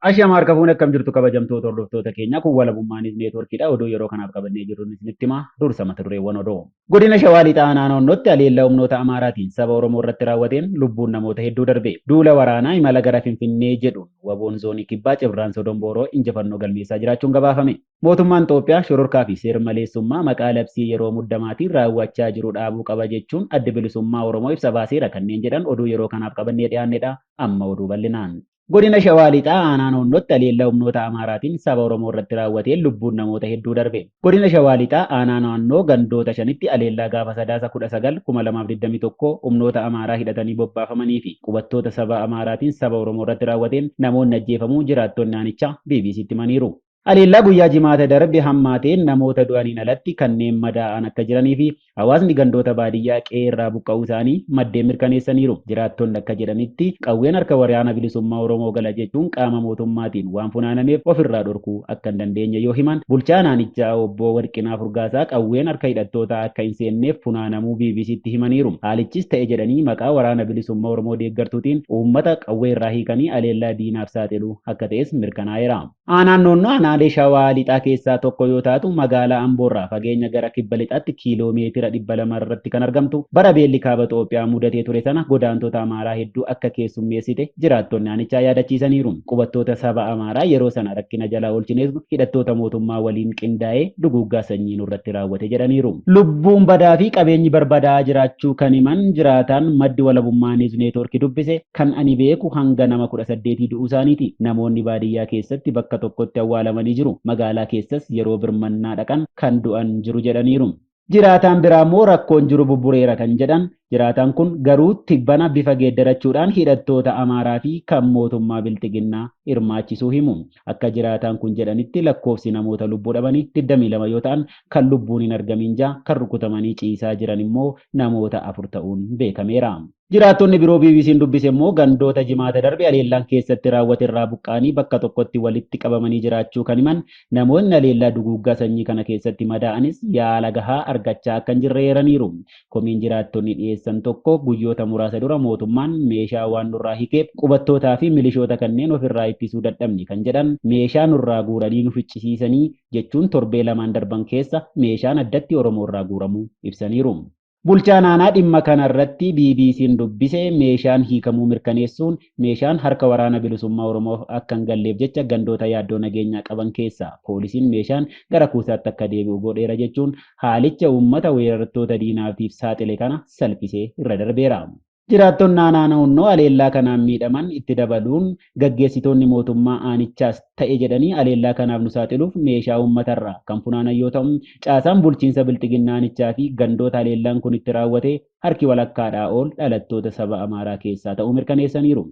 Ashamaa harka fuunee akkam jirtu kabajamtoota hordoftoota keenya kun walabummaaniif neetworkiidha. Oduu yeroo kanaaf qabannee jirru isinitti hima. Dursa mata dureewwan oduu. Godina Shawaa Lixaa naannootti haleellaa humnoota Amaaraatiin saba Oromoo irratti raawwateen lubbuun namoota hedduu darbe. Duula waraanaa imala gara Finfinnee jedhuun waboon zoonii kibbaa Cibraan Sodombooroo injifannoo galmeessaa jiraachuun gabaafame. Mootummaan Itoophiyaa shororkaa fi seer-maleessummaa maqaa labsii yeroo muddamaatiin raawwachaa jiru dhaabuu qaba jechuun adda bilisummaa Oromoo ibsa baaseera kanneen jedhan oduu yeroo kanaaf qabannee dhiyaannedha. Amma oduu bal'inaan. Godina Shawaa Lixaa aanaa naannootti haleellaa humnoota Amaaraatiin saba Oromoo irratti raawwateen lubbuun namoota hedduu darbe. Godina Shawaa Lixaa aanaa naannoo gandoota shanitti haleellaa gaafa sadaasa 19/2021 humnoota Amaaraa hidhatanii bobbaafamanii fi qubattoota saba Amaaraatiin saba Oromoo irratti raawwateen namoonni ajjeefamuu jiraattonni aanichaa BBC'tti himaniiru. Haleellaa guyyaa jimaata darbe hammaateen namoota du'aniin alatti kanneen madaa'an akka jiranii fi hawaasni gandoota baadiyyaa qe'ee irraa buqqa'uu isaanii maddeen mirkaneessaniiru. Jiraattonni akka jedhanitti qawween harka waraana bilisummaa Oromoo gala jechuun qaama mootummaatiin waan funaanameef ofirraa dhorkuu akka hin dandeenye yoo himan, bulchaa aanichaa obbo Warqinaa Furgaasaa qawween harka hidhattootaa akka hin seenneef funaanamuu BBC'tti himaniiru. Haalichis ta'e jedhanii maqaa waraana bilisummaa Oromoo deeggartuutiin uummata qawwee irraa hiikanii haleellaa diinaaf saaxiluu akka ta'es mirkanaa'eera. Aanaan naannoo Shawaa Lixaa keessaa tokko yoo taatu magaalaa Amboorraa fageenya gara kibba lixaatti kiiloomeetira 200 irratti kan argamtu bara beelli kaaba Itoophiyaa mudatee ture sana godaantota Amaaraa hedduu akka keessummeessite jiraattonni aanichaa yaadachiisaniiru. Qubattoota saba Amaaraa yeroo sana rakkina jalaa oolchineef hidhattoota mootummaa waliin qindaa'ee duguuggaa sanyii nurratti raawwate jedhaniiru. Lubbuun badaa fi qabeenyi barbadaa'aa jiraachuu kan himan jiraataan maddi walabummaanis neetworkii dubbise kan ani beeku hanga nama 18 du'uu isaaniiti. Namoonni baadiyyaa keessatti bakka tokkotti awwaalamanii jiru. Magaalaa keessas yeroo birmannaa dhaqan kan du'an jiru jedhaniiru. Jiraataan biraa immoo rakkoon jiru bubbureera kan jedhan jiraataan kun garuu tibbana bifa geeddarachuudhaan hidhattoota Amaaraa fi kan mootummaa Bilxiginnaa hirmaachisuu himu. Akka jiraataan kun jedhanitti lakkoofsi namoota lubbuu dhabanii 22 yoo ta'an kan lubbuun hin argamin 6 kan rukutamanii ciisaa jiran immoo namoota 4 ta'uun beekameera. Jiraattonni biroo BBC'n dubbise immoo gandoota jimaata darbe haleellaan keessatti raawwate irraa buqqaanii bakka tokkotti walitti qabamanii jiraachuu kan himan namoonni haleellaa duguuggaa sanyii kana keessatti madaa'anis yaala gahaa argachaa akka hin jirre eeraniiru. Komiin jiraattonni dhiyeessan tokko guyyoota muraasa dura mootummaan meeshaa waan nurraa hiikeef qubattootaa fi milishoota kanneen ofirraa ittisuu dadhabni kan jedhan meeshaa nurraa guuranii nu ficcisiisanii jechuun torbee lamaan darban keessa meeshaan addatti Oromoo irraa guuramuu ibsaniiru. Bulchaan aanaa dhimma kanarratti BBC'n dubbise meeshaan hiikamuu mirkaneessuun meeshaan harka waraana bilisummaa Oromoo akka hin galleef jecha gandoota yaaddoo nageenyaa qaban keessa poolisiin meeshaan gara kuusaatti akka deebi'u godheera jechuun haalicha uummata weerartoota diinaatiif saaxile kana salphisee irra darbeera. Jiraattonni aanaa naannoo haleellaa kanaan miidhaman itti dabaluun gaggeessitoonni mootummaa aanichaas ta'e jedhanii haleellaa kanaaf nu saaxiluuf meeshaa uummatarraa kan funaanan yoo ta'u caasaan bulchiinsa Bilxiginnaa aanichaa fi gandoota haleellaan kun itti raawwate harki walakkaadhaa ol dhalattoota saba Amaaraa keessaa ta'uu mirkaneessaniiru.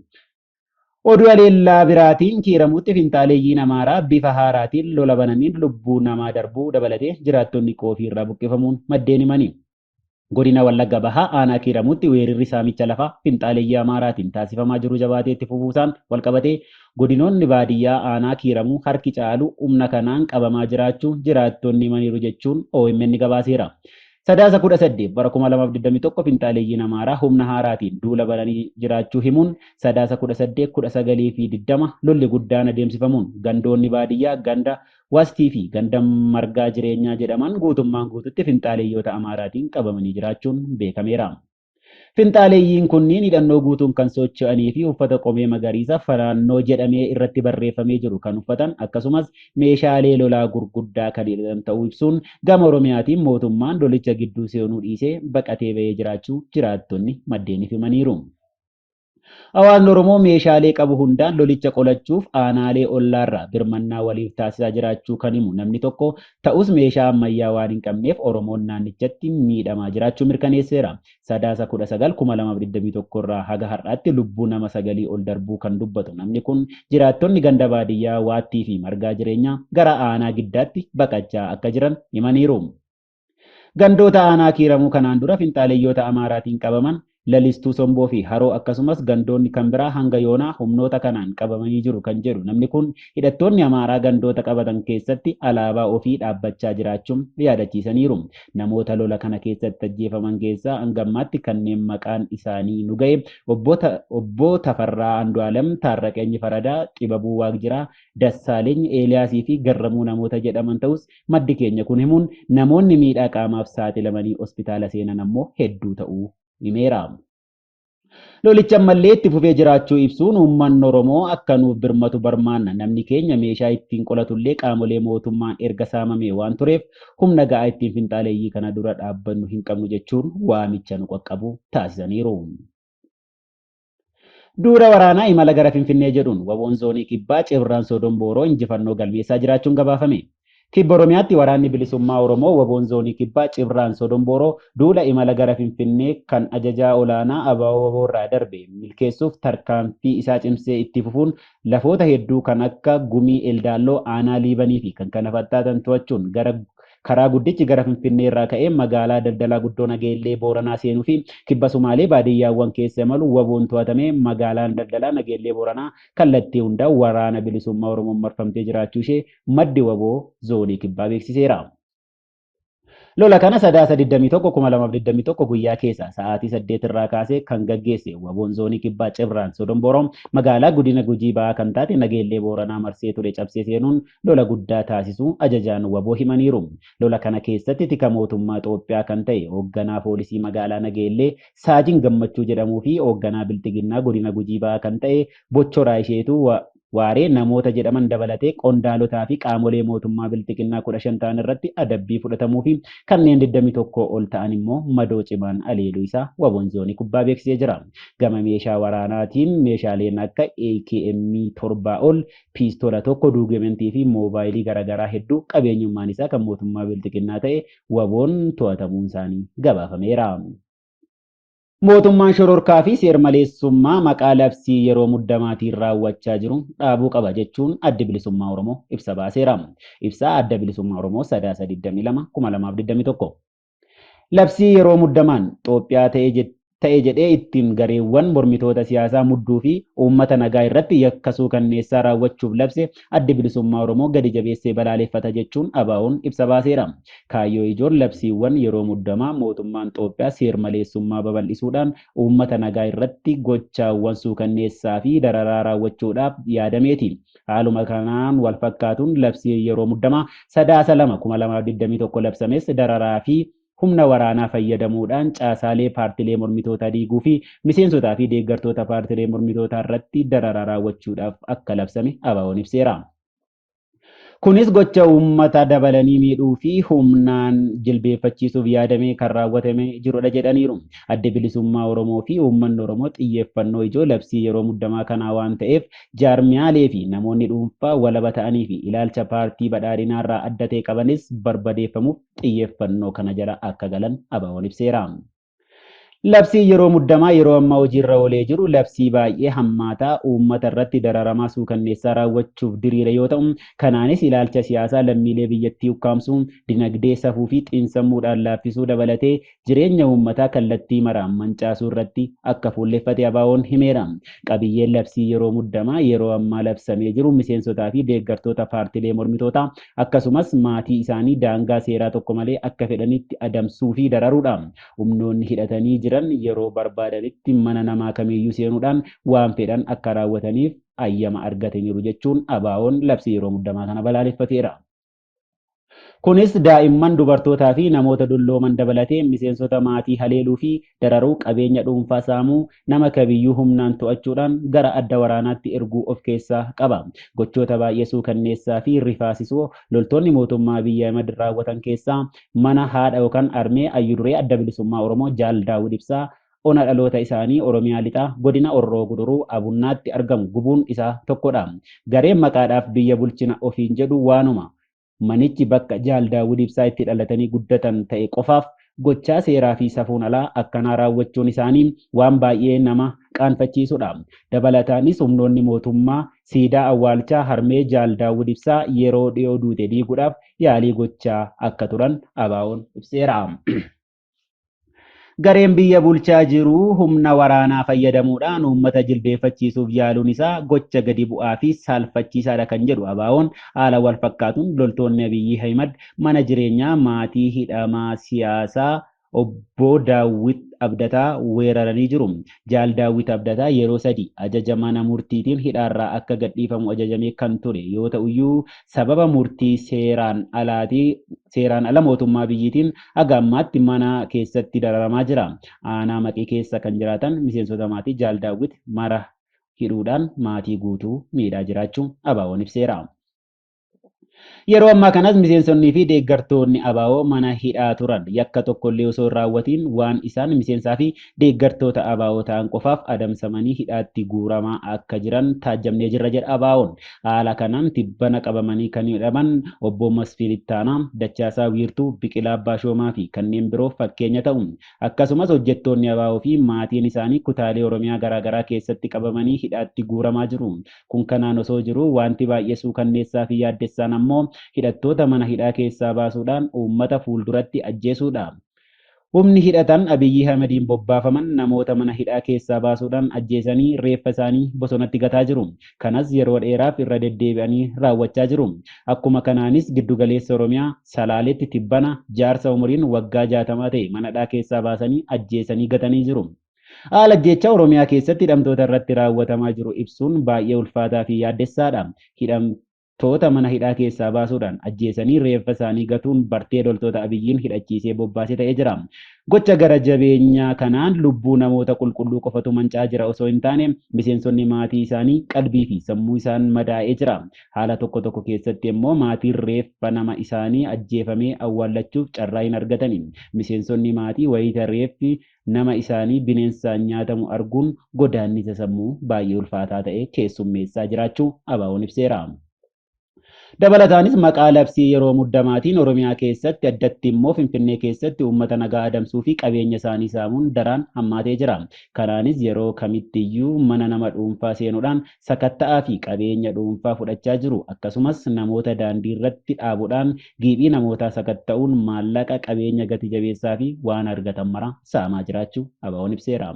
Oduu haleellaa biraatiin kiiramuutti finxaaleeyyiin Amaaraa bifa haaraatiin lola bananiin lubbuu namaa darbuu dabalatee jiraattonni qoofii irraa buqqifamuun maddeen himani. Godina Wallagga Bahaa aanaa kiiramuutti weerarri saamicha lafaa finxaaleeyyii Amaaraatiin taasifamaa jiru jabaatee itti fufuusaan walqabatee godinoonni baadiyyaa aanaa kiiramuu harki caalu humna kanaan qabamaa jiraachuu jiraattonni himaniiru jechuun OMN gabaaseera. Sadaasa 18 bara 2021 finxaaleeyyiin Amaaraa humna haaraatiin duula bananii jiraachuu himuun sadaasa 18, 19 fi 20 lolli guddaan adeemsifamuun gandoonni baadiyyaa ganda wastii fi ganda margaa jireenyaa jedhaman guutummaan guututti finxaaleeyyoota Amaaraatiin qabamanii jiraachuun beekameera. Finxaaleeyyiin kunniin hidhannoo guutuun kan socho'anii fi uffata qomee magariisa fanaannoo jedhamee irratti barreeffamee jiru kan uffatan akkasumas meeshaalee lolaa gurguddaa kan hidhatan ta'uu ibsuun gama Oromiyaatiin mootummaan lolicha gidduu seenuu dhiisee baqatee ba'ee jiraachuu jiraattonni maddeeniif himaniiru. Hawaasni Oromoo meeshaalee qabu hundaan lolicha qolachuuf aanaalee ollaarraa birmannaa waliif taasisaa jiraachuu kan himu namni tokko ta'us meeshaa ammayyaa waan hin qabneef Oromoon naannichatti miidhamaa jiraachuu mirkaneesseera. Sadaasa 19/2021 irraa haga har'aatti lubbuu nama 9 ol darbuu kan dubbatu namni kun jiraattonni ganda baadiyyaa waattii fi margaa jireenyaa gara aanaa giddaatti baqachaa akka jiran himaniiru. Gandoota aanaa kiiramuu kanaan dura finxaaleeyyoota Amaaraatiin qabaman lalistuu somboo fi haroo akkasumas gandoonni kan biraa hanga yoonaa humnoota kanaan qabamanii jiru kan jedhu namni kun hidhattoonni Amaaraa gandoota qabatan keessatti alaabaa ofii dhaabbachaa jiraachuun yaadachiisaniiru. Namoota lola kana keessatti ajjeefaman keessaa hangammaatti kanneen maqaan isaanii nu ga'e obbo Tafarraa Andu'aalem, Taarraqeenyi Faradaa, Xibabuu Waaqjiraa, Dassaaleeny Eeliyaasii fi Garramuu namoota jedhaman ta'us maddi keenya kun himuun namoonni miidhaa qaamaaf saaxilamanii hospitaala seenan ammoo hedduu ta'uu himeera. Lolicha ammallee itti fufee jiraachuu ibsuun uummanni Oromoo akka nuuf birmatu barbaanna. Namni keenya meeshaa ittiin qolatullee qaamolee mootummaan erga saamamee waan tureef humna ga'aa ittiin finxaaleeyyii kana dura dhaabbannu hin qabnu jechuun waamicha nu qaqqabu taasisaniiru. Duula waraanaa imala gara Finfinnee jedhuun waboon zoonii kibbaa Cebraan Sodombooroo injifannoo galmeessaa jiraachuun gabaafame. Kibba Oromiyaatti waraanni bilisummaa Oromoo waboon zoonii kibbaa Cebraan Sodombooroo duula imala gara Finfinnee kan ajajaa olaanaa ABO irraa darbe milkeessuuf tarkaanfii isaa cimsee itti fufuun lafoota hedduu kan akka Gumii Eldaalloo, Aanaa Liibanii fi kan kana fakkaatan to'achuun karaa guddichi gara Finfinnee irraa ka'ee magaalaa daldalaa guddoo Nageellee Booranaa seenuu fi kibba Sumaalee baadiyyaawwan keessa imalu waboon to'atamee magaalaan daldalaa Nageellee Booranaa kallattii hundaan waraana bilisummaa Oromoon marfamtee jiraachuu ishee maddi waboo zoonii kibbaa beeksiseera. Lola kana sadaasa 21/2021 guyyaa keessa sa'aatii 8 irraa kaasee kan gaggeesse waboon zoonii kibbaa Cebraan Sodombooroo magaalaa godina Gujii ba'aa kan taate Nageellee Booranaa marsee ture cabsee seenuun lola guddaa taasisuu ajajaan waboo himaniiru. Lola kana keessatti tika mootummaa Itoophiyaa kan ta'e hoogganaa poolisii magaalaa Nageellee Saajin Gammachuu jedhamuu fi hoogganaa biltiginnaa godina Gujii ba'aa kan ta'e Bochoraa isheetu waaree namoota jedhaman dabalatee qondaalotaa fi qaamolee mootummaa biltiginnaa 15 ta'an irratti adabbii fudhatamuu fi kanneen 21 ol ta'an immoo madoo cimaan aleeluu isaa waboon zoonii kibbaa beeksisee jira. Gama meeshaa waraanaatiin meeshaaleen akka AKM 7 ol, piistola tokko, duugementii fi moobaayilii garaagaraa hedduu qabeenyummaan isaa kan mootummaa biltiginnaa ta'e waboon to'atamuun isaanii gabaafameera. Mootummaan shororkaa fi seer-maleessummaa maqaa labsii yeroo muddamaatiin raawwachaa jiru dhaabuu qaba jechuun adda bilisummaa Oromoo ibsa baaseera. Ibsaa adda bilisummaa Oromoo sadaasa 22/2021. Labsii yeroo muddamaan Itoophiyaa ta'e jedhee ittiin gareewwan mormitoota siyaasaa mudduu fi uummata nagaa irratti yakkasuu kanneessaa raawwachuuf labse adda bilisummaa Oromoo gadi jabeessee balaaleffata jechuun ABO'n ibsa baaseera. Kaayyoo ijoon labsiiwwan yeroo muddamaa mootummaan Itoophiyaa seer-maleessummaa babal'isuudhaan uummata nagaa irratti gochaawwan suukanneessaa fi dararaa raawwachuudhaaf yaadameeti. Haaluma kanaan wal fakkaatuun labsii yeroo muddamaa sadaasa 2/2021 labsames dararaa fi humna waraanaa fayyadamuudhaan caasaalee paartilee mormitootaa diiguu fi miseensotaa fi deeggartoota paartilee mormitootaa irratti dararaa raawwachuudhaaf akka labsame ABO'n ibseera. Kunis gocha uummata dabalanii miidhuu fi humnaan jilbeeffachiisuuf yaadamee kan raawwatamee jirudha jedhaniiru. Adda bilisummaa Oromoo fi uummanni Oromoo xiyyeeffannoo ijoo labsii yeroo muddamaa kanaa waan ta'eef jaarmiyaalee fi namoonni dhuunfaa walaba ta'anii fi ilaalcha paartii badhaadhinaa irraa adda ta'e qabanis barbadeeffamuuf xiyyeeffannoo kana jala akka galan ABO'n ibseera. Labsii yeroo muddamaa yeroo ammaa hojiirra oolee jiru labsii baay'ee hammaataa uummata irratti dararamaa suukanneessaa raawwachuuf diriire yoo ta'u, kanaanis ilaalcha siyaasaa lammiilee biyyattii ukkaamsuu, dinagdee safuu fi xiinsammuudhaan laaffisuu dabalatee jireenya uummataa kallattii maraan mancaasuu irratti akka fuulleffate ABO'n himeera. Qabiyyeen labsii yeroo muddamaa yeroo ammaa labsamee jiru miseensotaa fi deeggartoota paartilee mormitootaa akkasumas maatii isaanii daangaa seeraa tokko malee akka fedhanitti adamsuu fi dararuudha. Humnoonni hidhatanii jiran yeroo barbaadanitti mana namaa kamiyyuu seenuudhaan waan fedhan akka raawwataniif ayyama argataniiru jechuun ABO'n labsii yeroo muddamaa kana balaaleffateera. Kunis daa'imman, dubartootaa fi namoota dullooman dabalatee miseensota maatii haleeluu fi dararuu, qabeenya dhuunfaa saamuu, nama kamiyyuu humnaan to'achuudhaan gara adda waraanaatti erguu of keessaa qaba. Gochoota baay'ee suukanneessaa fi rifaasisoo loltoonni mootummaa biyya Ahmed raawwatan keessaa mana haadha yookaan armee ayyuduree adda bilisummaa Oromoo Jaal Daawud Ibsaa ona dhaloota isaanii Oromiyaa lixaa godina Orroo Guduruu Abunnaatti argamu gubuun isaa tokkodha. Gareen maqaadhaaf biyya bulchina ofiin jedhu waanuma manichi bakka Jaal Daawud Ibsaa itti dhalatanii guddatan ta'e qofaaf gochaa seeraa fi safuun alaa akkanaa raawwachuun isaanii waan baay'ee nama qaanfachiisudha. Dabalataanis humnoonni mootummaa siidaa awwaalchaa harmee Jaal Daawud Ibsaa yeroo dhiyoo duute diiguudhaaf yaalii gochaa akka turan ABO'n ibseera. Gareen biyya bulchaa jiru humna waraanaa fayyadamuudhaan uummata jilbeeffachiisuuf yaaluun isaa gocha gadi bu'aa fi saalfachiisaadha kan jedhu ABO'n haala wal fakkaatuun loltoonni Abiyyi Ahimad mana jireenyaa maatii hidhamaa siyaasaa obbo Daawit Abdataa weeraranii jiru. Jaal Daawit Abdataa yeroo sadii ajaja mana murtiitiin hidhaarraa akka gadhiifamu ajajamee kan ture yoo ta'uyyuu sababa murtii seeraan ala mootummaa biyyiitiin haga ammaatti mana keessatti dararamaa jira. Aanaa maqii keessa kan jiraatan miseensota maatii Jaal Daawit mara hidhuudhaan maatii guutuu miidhaa jiraachuu ABO'n ibseera. Yeroo ammaa kanas miseensonnii fi deeggartoonni ABO mana hidhaa turan yakka tokkollee osoo hin raawwatiin waan isaan miseensaa fi deeggartoota ABO ta'an qofaaf adamsamanii hidhaatti guuramaa akka jiran taajjabnee jirra jedha ABO'n. Haala kanaan tibbana qabamanii kan hidhaman obbo Masfiin Ittaanaa, Dachaasaa Wiirtuu, Biqilaa Abbaashoomaa fi kanneen biroo fakkeenya ta'u. Akkasumas hojjettoonni ABO fi maatiin isaanii kutaalee Oromiyaa garaagaraa keessatti qabamanii hidhaatti guuramaa jiru. Kun kanaan osoo jiru wanti baay'ee suukanneessaa fi yaaddessaan ammoo hidhattoota mana hidhaa keessaa baasuudhaan uummata fuulduratti ajjeesuudha. Humni hidhatan Abiyyi Ahimadiin bobbaafaman namoota mana hidhaa keessaa baasuudhaan ajjeesanii reeffa isaanii bosonatti gataa jiru. Kanas yeroo dheeraaf irra deddeebi'anii raawwachaa jiru. Akkuma kanaanis giddugaleessa Oromiyaa Salaaleetti tibbana jaarsa umuriin waggaa 60 ta'e mana hidhaa keessaa baasanii ajjeesanii gatanii jiru. Haala ajjeechaa Oromiyaa keessatti hidhamtoota irratti raawwatamaa jiru ibsuun baay'ee ulfaataa fi yaaddessaadha. Hidhamtoota mana hidhaa keessaa baasuudhaan ajjeesanii reeffa isaanii gatuun bartee loltoota Abiyyiin hidhachiisee bobbaasee ta'ee jira. Gocha gara jabeenyaa kanaan lubbuu namoota qulqulluu qofatu manca'aa jira osoo hin taane miseensonni maatii isaanii qalbii fi sammuu isaan madaa'ee jira. Haala tokko keessatti immoo maatiin reeffa nama isaanii ajjeefamee awwaallachuuf carraa hin argatani. Miseensonni maatii wayita reeffi nama isaanii bineensaan nyaatamu arguun godaannisa sammuu baay'ee ulfaataa ta'e keessummeessaa jiraachuu ABO'n ibseera. Dabalataanis maqaa labsii yeroo muddamaatiin Oromiyaa keessatti addatti immoo Finfinnee keessatti uummata nagaa adamsuu fi qabeenya isaanii saamuun daraan hammaatee jira. Kanaanis yeroo kamittiyyuu mana nama dhuunfaa seenuudhaan sakatta'aa fi qabeenya dhuunfaa fudhachaa jiru. Akkasumas namoota daandii irratti dhaabuudhaan giiphii namootaa sakatta'uun maallaqa qabeenya gati jabeessaa fi waan argatan mara saamaa jiraachuu ABO'n ibseera.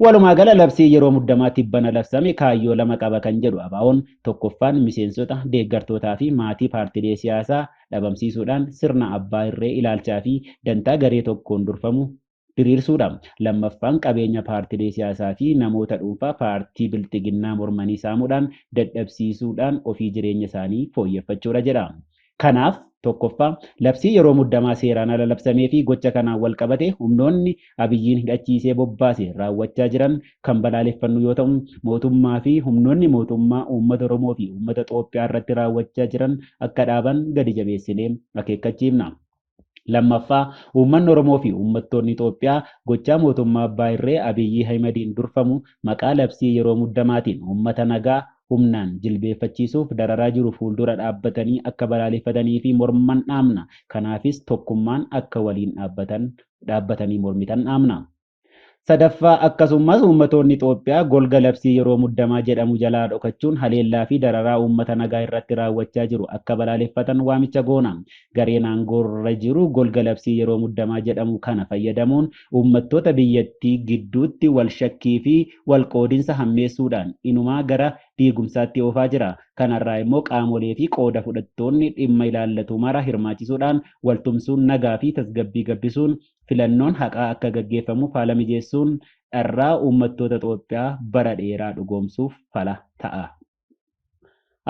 Walumaa gala labsii yeroo muddamaa tibbana labsame kaayyoo lama qaba kan jedhu ABO'n tokkoffaan miseensota deeggartootaa fi maatii paartiilee siyaasaa dhabamsiisuudhaan sirna abbaa irree ilaalchaa fi dantaa garee tokkoon durfamu diriirsuudha. Lammaffaan qabeenya paartiilee siyaasaa fi namoota dhuunfaa paartii bilxiginnaa mormanii saamuudhaan dadhabsiisuudhaan ofii jireenya isaanii fooyyeffachuudha jedha. Kanaaf tokkoffaa labsii yeroo muddamaa seeraan ala labsamee fi gocha kanaan wal qabate humnoonni Abiyyiin hidhachiisee bobbaase raawwachaa jiran kan balaaleffannu yoo ta'u mootummaa fi humnoonni mootummaa uummata Oromoo fi uummata Itoophiyaa irratti raawwachaa jiran akka dhaaban gadi jabeessinee akeekkachiifna. Lammaffaa uummanni Oromoo fi uummattoonni Itoophiyaa gochaa mootummaa abbaa irree Abiyyi Ahimadiin durfamu maqaa labsii yeroo muddamaatiin uummata nagaa humnaan jilbeeffachiisuuf dararaa jiru fuuldura dhaabbatanii akka balaaleffatanii fi morman dhaamna. Kanaafis tokkummaan akka waliin dhaabbatanii mormitan dhaamna. Sadaffaa akkasumas uummattoonni Itoophiyaa golga labsii yeroo muddamaa jedhamu jalaa dhokachuun haleellaa fi dararaa uummata nagaa irratti raawwachaa jiru akka balaaleffatan waamicha goona. Gareen aangoorra jiru golga labsii yeroo muddamaa jedhamu kana fayyadamuun uummattoota biyyattii gidduutti wal shakkii fi wal qoodinsa hammeessuudhaan inumaa gara diigumsaatti oofaa jira. Kanarraa immoo qaamolee fi qooda fudhattoonni dhimma ilaallatu mara hirmaachisuudhaan waltumsuun nagaa fi tasgabbii gabbisuun filannoon haqaa akka gaggeeffamuuf haala mijeessuun dharraa uummattoota Itoophiyaa bara dheeraa dhugoomsuuf fala ta'a.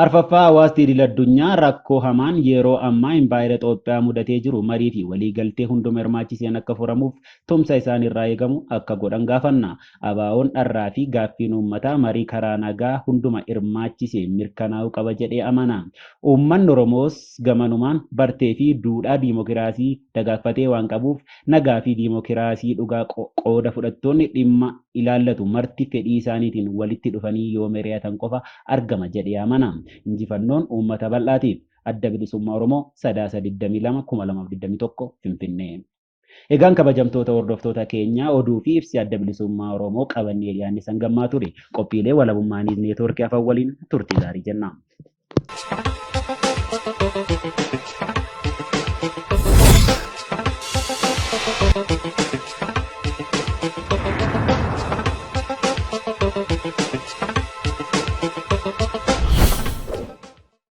Arfaffaa hawaasni idil addunyaa rakkoo hamaan yeroo ammaa impaayera Itoophiyaa mudatee jiru marii fi waliigaltee hunduma hirmaachiseen akka furamuuf tumsa isaan irraa eegamu akka godhan gaafanna. ABO'n dharraa fi gaaffiin uummataa marii karaa nagaa hunduma hirmaachiseen mirkanaa'uu qaba jedhee amana. Uummanni Oromoos gamanumaan bartee fi duudhaa diimokiraasii dagaagfatee waan qabuuf nagaa fi diimokiraasii dhugaa qooda fudhattoonni dhimma ilaallatu marti fedhii isaaniitiin walitti dhufanii yoo mari'atan qofa argama jedhee amana. Injifannoon uummata bal'aatiif. Adda Bilisummaa Oromoo 3/22/2021 Finfinnee. Egaan kabajamtoota hordoftoota keenyaa oduu fi ibsi Adda Bilisummaa Oromoo qabannee dhiyaanne sangammaa ture. Qophiilee walabummaa neetwoorkii afaan waliin turtii gaarii jenna.